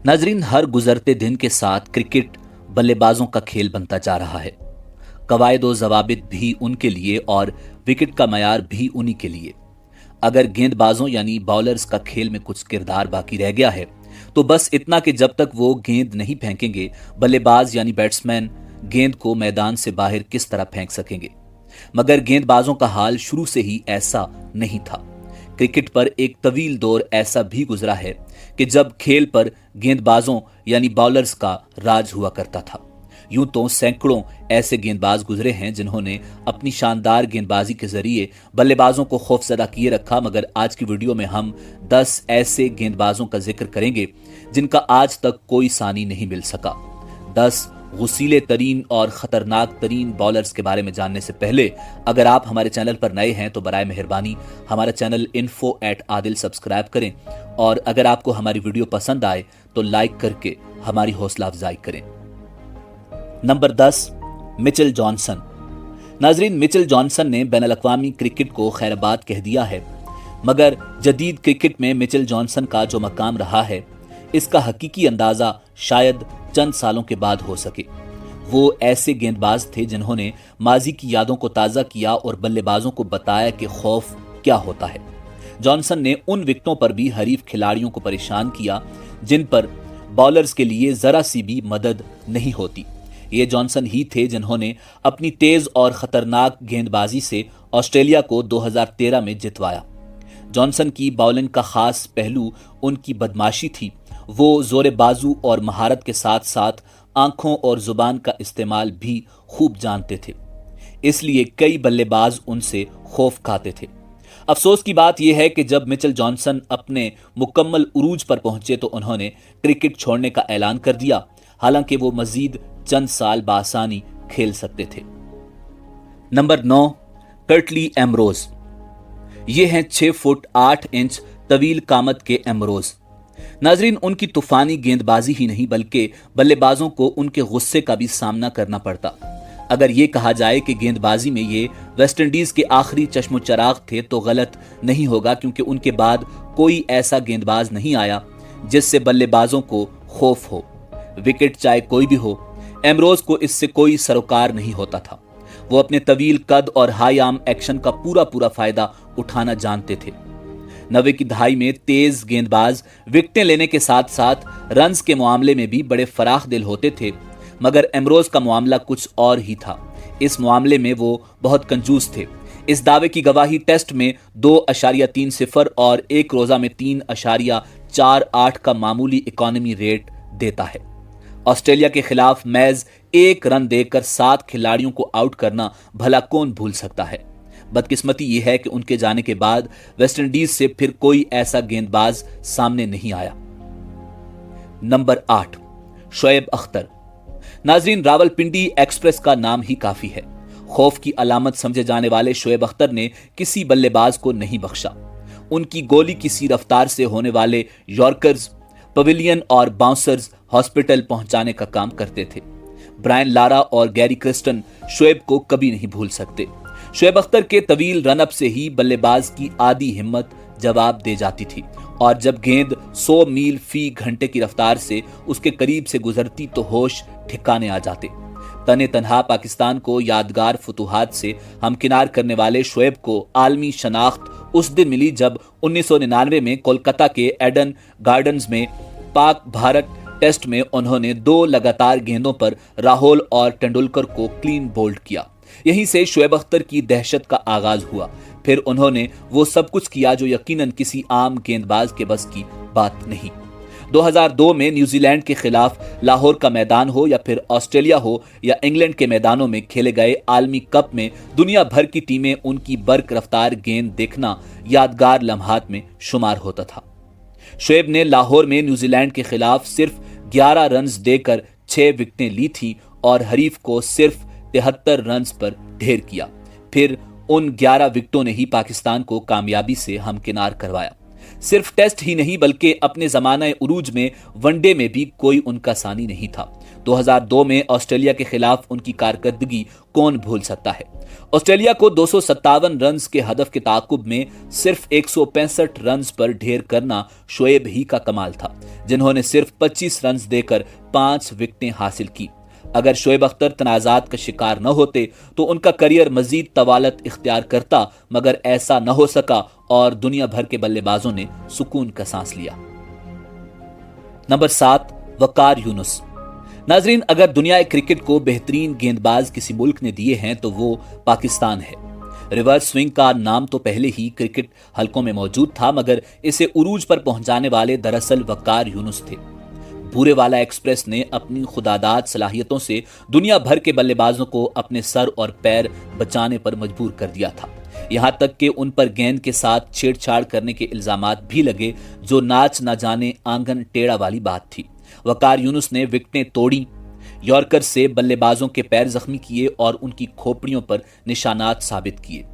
नाजरीन, हर गुजरते दिन के साथ क्रिकेट बल्लेबाजों का खेल बनता जा रहा है। कवायद व जवाबित भी उनके लिए और विकेट का मयार भी उन्हीं के लिए। अगर गेंदबाजों यानी बॉलर्स का खेल में कुछ किरदार बाकी रह गया है तो बस इतना कि जब तक वो गेंद नहीं फेंकेंगे, बल्लेबाज यानी बैट्समैन गेंद को मैदान से बाहर किस तरह फेंक सकेंगे। मगर गेंदबाजों का हाल शुरू से ही ऐसा नहीं था। क्रिकेट पर एक तवील दौर ऐसा भी गुजरा है कि जब खेल पर गेंदबाजों यानी बॉलर्स का राज हुआ करता था। यूं तो सैकड़ों ऐसे गेंदबाज गुजरे हैं जिन्होंने अपनी शानदार गेंदबाजी के जरिए बल्लेबाजों को खौफजदा किए रखा, मगर आज की वीडियो में हम 10 ऐसे गेंदबाजों का जिक्र करेंगे जिनका आज तक कोई सानी नहीं मिल सका। 10 गुसीले तरीन और खतरनाक तरीन बॉलर्स के बारे में जानने से पहले अगर आप हमारे चैनल पर नए हैं तो बराए मेहरबानी हमारा चैनल info@adil सब्सक्राइब करें, और अगर आपको हमारी वीडियो पसंद आए तो लाइक करके हमारी हौसला अफजाई करें। Number 10, Mitchell Johnson. नाजरीन, मिचेल जॉनसन ने बैनुल अक़वामी क्रिकेट को खैराबाद कह दिया है, मगर जदीद क्रिकेट में मिचेल जॉनसन का जो मकाम रहा है इसका हकीकी अंदाजा शायद चंद सालों के बाद हो सके। वो ऐसे गेंदबाज थे जिन्होंने माजी की यादों को ताज़ा किया और बल्लेबाजों को बताया कि खौफ क्या होता है। जॉनसन ने उन विकेटों पर भी हरीफ खिलाड़ियों को परेशान किया जिन पर बॉलर्स के लिए जरा सी भी मदद नहीं होती। ये जॉनसन ही थे जिन्होंने अपनी तेज और खतरनाक गेंदबाजी से ऑस्ट्रेलिया को 2013 में जितवाया। जॉनसन की बॉलिंग का खास पहलू उनकी बदमाशी थी। वो जोरे बाजू और महारत के साथ साथ आंखों और जुबान का इस्तेमाल भी खूब जानते थे, इसलिए कई बल्लेबाज उनसे खौफ खाते थे। अफसोस की बात यह है कि जब मिचेल जॉनसन अपने मुकम्मल उरूज पर पहुंचे तो उन्होंने क्रिकेट छोड़ने का ऐलान कर दिया, हालांकि वो मजीद चंद साल बासानी खेल सकते थे। Number 9, Curtly Ambrose. ये हैं 6 फुट 8 इंच तवील कामत के एमरोज। नाजरीन, उनकी तूफानी गेंदबाजी ही नहीं बल्कि बल्लेबाजों को उनके गुस्से का भी सामना करना पड़ता। अगर ये कहा जाए कि गेंदबाजी में ये वेस्टइंडीज के आखिरी चश्मो-चराग थे तो गलत नहीं होगा, क्योंकि उनके बाद कोई ऐसा गेंदबाज नहीं आया जिससे बल्लेबाजों को खौफ हो। विकेट चाहे कोई भी हो, एमरोज को इससे कोई सरोकार नहीं होता था। वो अपने तवील कद और हाई आर्म एक्शन का पूरा फायदा उठाना जानते थे। 90 की दहाई में तेज गेंदबाज विकेटें लेने के साथ साथ रन्स के मामले में भी बड़े फराख दिल होते थे, मगर एमरोज का मामला कुछ और ही था। इस मामले में वो बहुत कंजूस थे। इस दावे की गवाही टेस्ट में 2.30 और एक रोजा में 3.48 का मामूली इकोनॉमी रेट देता है। ऑस्ट्रेलिया के खिलाफ मैच 1 रन देकर 7 खिलाड़ियों को आउट करना भला कौन भूल सकता है। बदकिस्मती यह है कि उनके जाने के बाद वेस्टइंडीज से फिर कोई ऐसा गेंदबाज सामने नहीं आया। नंबर 8, शोएब अख्तर। नाजरीन, रावलपिंडी एक्सप्रेस का नाम ही काफी है। खौफ की अलामत समझे जाने वाले शोएब अख्तर ने किसी बल्लेबाज को नहीं बख्शा। उनकी गोली किसी रफ्तार से होने वाले यॉर्कर्स, पवेलियन और बाउंसर्स हॉस्पिटल पहुंचाने का काम करते थे। ब्रायन लारा और गैरी क्रिस्टन शोएब को कभी नहीं भूल सकते। शोएब अख्तर के तवील रनअप से ही बल्लेबाज की आधी हिम्मत जवाब दे जाती थी, और जब गेंद 100 मील फी घंटे की रफ्तार से उसके करीब से गुजरती तो होश ठिकाने आ जाते। तने तनहा पाकिस्तान को यादगार फतूहात से हमकिनार करने वाले शोएब को आलमी शनाख्त उस दिन मिली जब 1999 में कोलकाता के एडन गार्डन्स में पाक भारत टेस्ट में उन्होंने 2 लगातार गेंदों पर राहुल और तेंदुलकर को क्लीन बोल्ड किया। यहीं से शोएब अख्तर की दहशत का आगाज हुआ। फिर उन्होंने वो सब कुछ किया जो यकीनन किसी आम गेंदबाज के बस की बात नहीं। 2002 में न्यूजीलैंड के खिलाफ लाहौर का मैदान हो या फिर ऑस्ट्रेलिया हो या इंग्लैंड के मैदानों में खेले गए आलमी कप में दुनिया भर की टीमें उनकी बर्क रफ्तार गेंद देखना यादगार लम्हात में शुमार होता था। शोएब ने लाहौर में न्यूजीलैंड के खिलाफ सिर्फ 11 रन देकर 6 विकेटें ली थी और हरीफ को सिर्फ 73 रन पर ढेर किया। फिर उन 11 विकेटों ने ही पाकिस्तान को कामयाबी से हमकिनार करवाया। सिर्फ टेस्ट ही नहीं बल्कि अपने जमाना उरूज में वनडे में भी कोई उनका सानी नहीं था। 2002 में ऑस्ट्रेलिया के खिलाफ उनकी कारकर्दगी कौन भूल सकता है। ऑस्ट्रेलिया को 257 रन के हदफ के ताकुब में सिर्फ 165 रन पर ढेर करना शोएब ही का कमाल था, जिन्होंने सिर्फ 25 रन देकर 5 विकेटें हासिल की। अगर शोएब अख्तर तनाजात का शिकार न होते तो उनका करियर मजीद तवालत इख्तियार करता, मगर ऐसा न हो सका और दुनिया भर के बल्लेबाजों ने सुकून का सांस लिया। नंबर 7, वकार यूनुस। नाजरीन, अगर दुनिया क्रिकेट को बेहतरीन गेंदबाज किसी मुल्क ने दिए हैं तो वो पाकिस्तान है। रिवर्स स्विंग का नाम तो पहले ही क्रिकेट हलकों में मौजूद था, मगर इसे उरूज पर पहुंचाने वाले दरअसल वकार यूनुस थे। भूरेवाला एक्सप्रेस ने अपनी खुदादाद सलाहियतों से दुनिया भर के बल्लेबाजों को अपने सर और पैर बचाने पर मजबूर कर दिया था। यहां तक कि उन पर गेंद के साथ छेड़छाड़ करने के इल्जामात भी लगे, जो नाच न जाने आंगन टेढ़ा वाली बात थी। वकार यूनुस ने विकेटें तोड़ी, यॉर्कर से बल्लेबाजों के पैर जख्मी किए और उनकी खोपड़ियों पर निशानात साबित किए।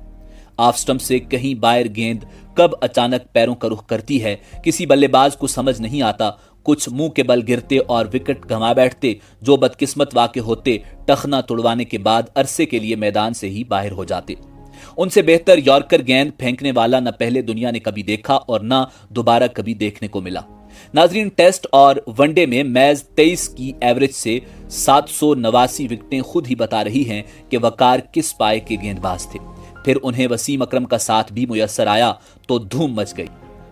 ऑफ स्टंप से कहीं बाहर गेंद कब अचानक पैरों का रुख करती है, किसी बल्लेबाज को समझ नहीं आता। कुछ मुंह के बल गिरते और विकेट गंवा बैठते, जो बदकिस्मत वाक़े होते टखना तुड़वाने के बाद अरसे के लिए मैदान से ही बाहर हो जाते। उनसे बेहतर यॉर्कर गेंद फेंकने वाला न पहले दुनिया ने कभी देखा और न दोबारा कभी देखने को मिला। नाजरीन, टेस्ट और वनडे में मैच 23 की एवरेज से 789 विकेटें खुद ही बता रही हैं कि वकार किस पाए के गेंदबाज थे। फिर उन्हें वसीम अकरम का साथ भी मुयस्सर आया तो धूम मच गई।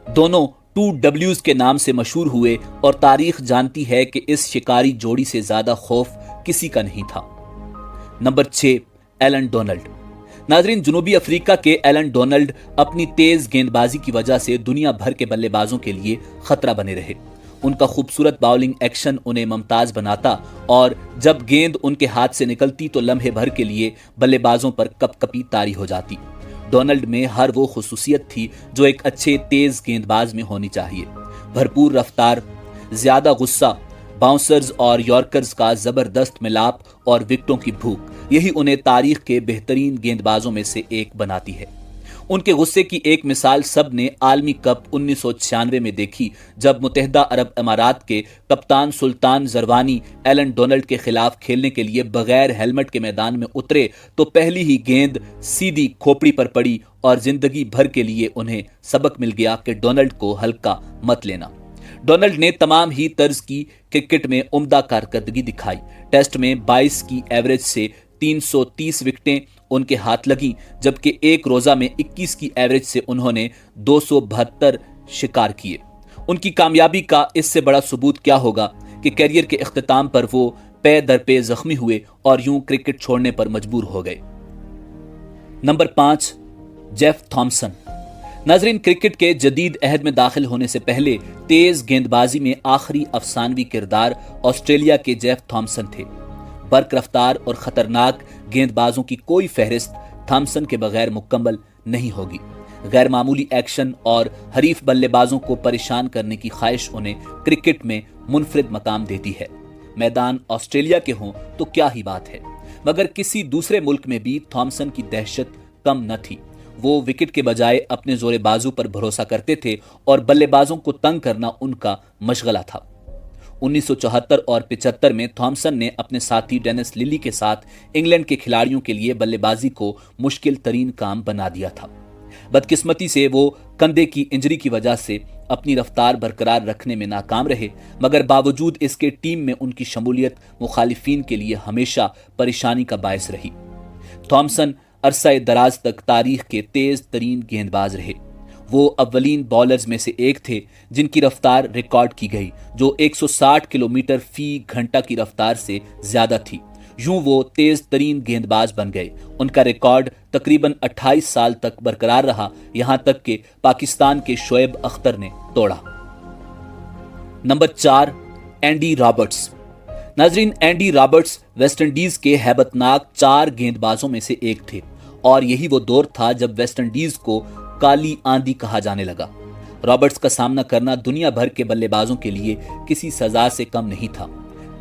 दोनों 2Ws के नाम से मशहूर हुए और तारीख जानती है कि इस शिकारी जोड़ी से ज्यादा खौफ किसी का नहीं था। Number 6, Allan Donald. नाजरीन, जनूबी अफ्रीका के एलन डोनाल्ड अपनी तेज गेंदबाजी की वजह से दुनिया भर के बल्लेबाजों के लिए खतरा बने रहे। उनका खूबसूरत बाउलिंग एक्शन उन्हें मुमताज बनाता और जब गेंद उनके हाथ से निकलती तो लम्हे भर के लिए बल्लेबाजों पर कपकपी तारी हो जाती। डोनाल्ड में हर वो खुसूसियत थी जो एक अच्छे तेज गेंदबाज में होनी चाहिए। भरपूर रफ्तार, ज्यादा गुस्सा, बाउंसर्स और यॉर्कर्स का जबरदस्त मिलाप और विकेटों की भूख, यही उन्हें तारीख के बेहतरीन गेंदबाजों में से एक बनाती है। उनके गुस्से की एक मिसाल सब ने आलमी कप 1996 में देखी, जब मुत्तहिदा अरब अमारात के कप्तान सुल्तान जरवानी एलन डोनाल्ड के खिलाफ खेलने के लिए बगैर हेलमेट के मैदान में उतरे तो पहली ही गेंद सीधी खोपड़ी पर पड़ी और जिंदगी भर के लिए उन्हें सबक मिल गया कि डोनाल्ड को हल्का मत लेना। डोनाल्ड ने तमाम ही तर्ज की क्रिकेट में उम्दा कारकर्दगी दिखाई। टेस्ट में 22 की एवरेज से 330 विकेटें उनके हाथ लगी, जबकि एक रोजा में 21 की एवरेज से उन्होंने 272 शिकार किए। उनकी कामयाबी का इससे बड़ा सबूत क्या होगा कि करियर के इख्तिताम पर वो पे दर पे जख्मी हुए और यूं क्रिकेट छोड़ने पर मजबूर हो गए। Number 5, Jeff Thomson. नाजरीन, क्रिकेट के जदीद अहद में दाखिल होने से पहले तेज गेंदबाजी में आखिरी अफसानवी किरदार ऑस्ट्रेलिया के जेफ थॉमसन थे। बर्क रफ्तार और खतरनाक गेंदबाजों की कोई फहरिस्त थॉमसन के बगैर मुकम्मल नहीं होगी। गैर मामूली एक्शन और हरीफ बल्लेबाजों को परेशान करने की ख्वाहिश उन्हें क्रिकेट में मुनफरिद मकाम देती है। मैदान ऑस्ट्रेलिया के हों तो क्या ही बात है, मगर किसी दूसरे मुल्क में भी थॉमसन की दहशत कम न थी। वो विकेट के बजाय अपने जोरे बाजू पर भरोसा करते थे और बल्लेबाजों को तंग करना उनका मशगला था। 1974 और 75 में थॉमसन ने अपने साथी डेनिस लिली के साथ इंग्लैंड के खिलाड़ियों के लिए बल्लेबाजी को मुश्किल तरीन काम बना दिया था। बदकिस्मती से वो कंधे की इंजरी की वजह से अपनी रफ्तार बरकरार रखने में नाकाम रहे, मगर बावजूद इसके टीम में उनकी शमूलियत मुखालिफिन के लिए हमेशा परेशानी का बायस रही। थॉमसन अरसा दराज तक तारीख के तेज तरीन गेंदबाज रहे। वो अव्वलीन बॉलर्स में से एक थे जिनकी रफ्तार रिकॉर्ड की गई, जो 160 किलोमीटर फी घंटा की रफ्तार से ज्यादा थी। यूं वो तेज तरीन गेंदबाज बन गए। उनका रिकॉर्ड तकरीबन 28 साल तक बरकरार रहा, यहां तक कि पाकिस्तान के शोएब अख्तर ने तोड़ा। Number 4, Andy Roberts. नाजरीन, एंडी रॉबर्ट्स वेस्टइंडीज के हैबतनाक 4 गेंदबाजों में से एक थे और यही वो दौर था जब वेस्टइंडीज को काली आंधी कहा जाने लगा। रॉबर्ट्स का सामना करना दुनिया भर के बल्लेबाजों के लिए किसी सजा से कम नहीं था।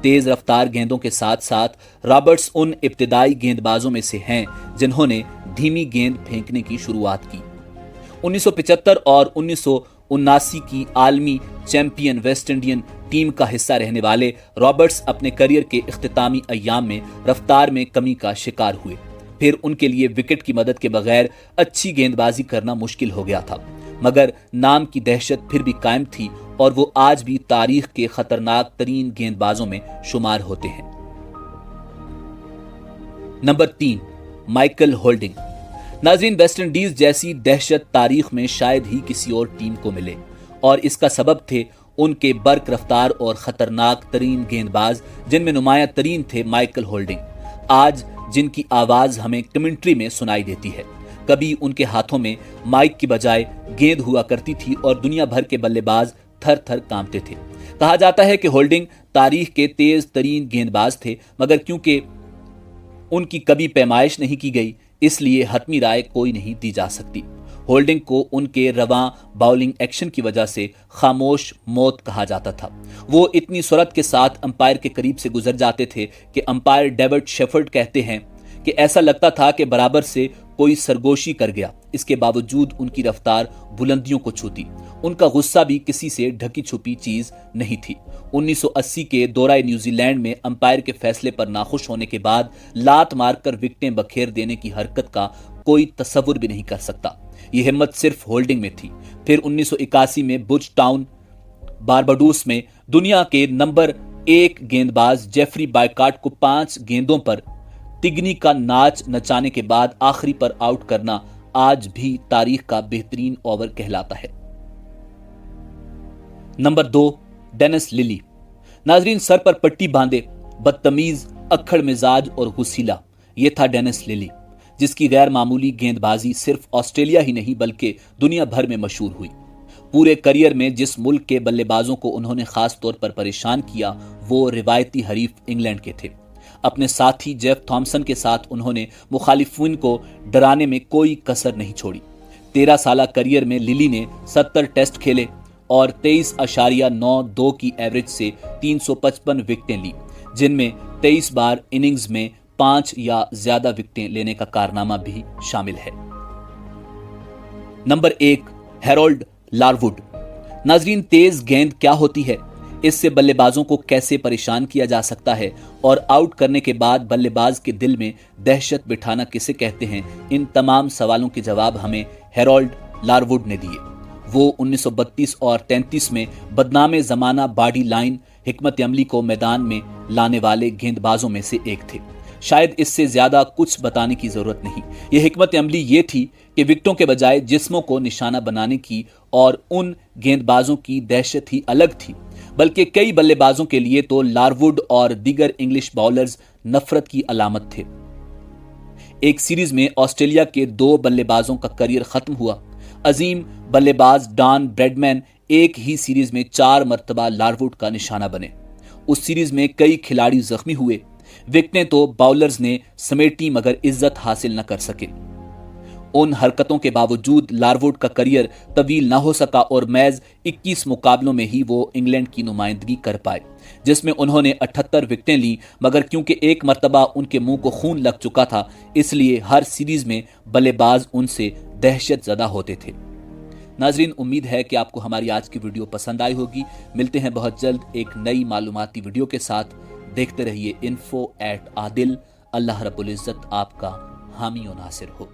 तेज रफ्तार गेंदों के साथ साथ रॉबर्ट्स उन इब्तिदाई गेंदबाजों में से हैं जिन्होंने धीमी गेंद फेंकने की शुरुआत की। 1975 और 1979 की आलमी चैंपियन वेस्ट इंडियन टीम का हिस्सा रहने वाले रॉबर्ट्स अपने करियर के इख्तितामी अय्याम में रफ्तार में कमी का शिकार हुए। फिर उनके लिए विकेट की मदद के बगैर अच्छी गेंदबाजी करना मुश्किल हो गया था, मगर नाम की दहशत फिर भी कायम थी और वो आज भी तारीख के खतरनाक तरीन गेंदबाजों में शुमार होते हैं। Number 3, Michael holding. नाजरीन, वेस्ट इंडीज जैसी दहशत तारीख में शायद ही किसी और टीम को मिले और इसका सबब थे उनके बर्क रफ्तार और खतरनाक तरीन गेंदबाज, जिनमें नुमाया तरीन थे माइकल होल्डिंग, आज जिनकी आवाज हमें कमेंट्री में सुनाई देती है। कभी उनके हाथों में माइक की बजाय गेंद हुआ करती थी और दुनिया भर के बल्लेबाज थर थर कांपते थे। कहा जाता है कि होल्डिंग तारीख के तेज तरीन गेंदबाज थे, मगर क्योंकि उनकी कभी पैमाइश नहीं की गई, इसलिए हतमी राय कोई नहीं दी जा सकती। होल्डिंग को उनके रवां बाउलिंग एक्शन की वजह से खामोश मौत कहा जाता था। वो इतनी सुरत के साथ अंपायर के करीब से गुजर जाते थे कि अंपायर डेविड शेफर्ड कहते हैं कि ऐसा लगता था कि बराबर से कोई सरगोशी कर गया। इसके बावजूद उनकी रफ्तार बुलंदियों को छूती। उनका गुस्सा भी किसी से ढकी छुपी चीज नहीं थी। 1980 के दौराए न्यूजीलैंड में अंपायर के फैसले पर नाखुश होने के बाद लात मारकर विकेटें बखेर देने की हरकत का कोई तसव्वुर भी नहीं कर सकता। यह हिम्मत सिर्फ होल्डिंग में थी। फिर 1981 में बुज टाउन बारबाडोस में दुनिया के नंबर 1 गेंदबाज जेफरी बायकाट को 5 गेंदों पर तिगनी का नाच नचाने के बाद आखिरी पर आउट करना आज भी तारीख का बेहतरीन ओवर कहलाता है। Number 2, Dennis Lillee. नाजरीन, सर पर पट्टी बांधे, बदतमीज, अक्खड़ मिजाज और गुस्सीला, यह था डेनिस लिली, जिसकी गैर मामूली गेंदबाजी सिर्फ ऑस्ट्रेलिया ही नहीं बल्कि दुनिया भर में मशहूर हुई। पूरे करियर में जिस मुल्क के बल्लेबाजों को उन्होंने खास तौर पर परेशान किया वो रिवायती हरीफ इंग्लैंड के थे। अपने साथी जेफ थॉमसन के साथ उन्होंने मुखालिफिन को डराने में कोई कसर नहीं छोड़ी। 13 साल करियर में लिली ने 70 टेस्ट खेले और 23.92 की एवरेज से 355 विकेटें ली, जिनमें 23 बार इनिंग्स में 5 या ज्यादा विकेटें लेने का कारनामा भी शामिल है। Number 1, Harold Larwood. नाजरीन, तेज गेंद क्या होती है, इससे बल्लेबाजों को कैसे परेशान किया जा सकता है और आउट करने के बाद बल्लेबाज के दिल में दहशत बिठाना किसे कहते हैं, इन तमाम सवालों के जवाब हमें हैरोल्ड लारवुड ने दिए। वो 1932 और 33 में बदनामे जमाना बॉडी लाइन हिकमत अमली को मैदान में लाने वाले गेंदबाजों में से एक थे। शायद इससे ज्यादा कुछ बताने की जरूरत नहीं। यह हिकमत अमली ये थी कि विकेटों के बजाय जिस्मों को निशाना बनाने की और उन गेंदबाजों की दहशत ही अलग थी, बल्कि कई बल्लेबाजों के लिए तो लारवुड और दीगर इंग्लिश बॉलर्स नफरत की अलामत थे। एक सीरीज में ऑस्ट्रेलिया के 2 बल्लेबाजों का करियर खत्म हुआ। अजीम बल्लेबाज डॉन ब्रैडमैन एक ही सीरीज में 4 मरतबा लारवुड का निशाना बने। उस सीरीज में कई खिलाड़ी जख्मी हुए। विकेटें तो बॉलर्स ने समेटी मगर इज्जत हासिल न कर सके। उन हरकतों के बावजूद लारवुड का करियर तवील ना हो सका और महज 21 मुकाबलों में ही वो इंग्लैंड की नुमाइंदगी कर पाए, जिसमें उन्होंने 78 विकेटें ली, मगर क्योंकि एक मरतबा उनके मुंह को खून लग चुका था, इसलिए हर सीरीज में बल्लेबाज उनसे दहशत ज़दा होते थे। नाजरीन, उम्मीद है कि आपको हमारी आज की वीडियो पसंद आई होगी। मिलते हैं बहुत जल्द एक नई मालूमाती वीडियो के साथ। देखते रहिए info@adil। अल्लाह रब्बुल इज़्ज़त आपका हामी और नासिर हो।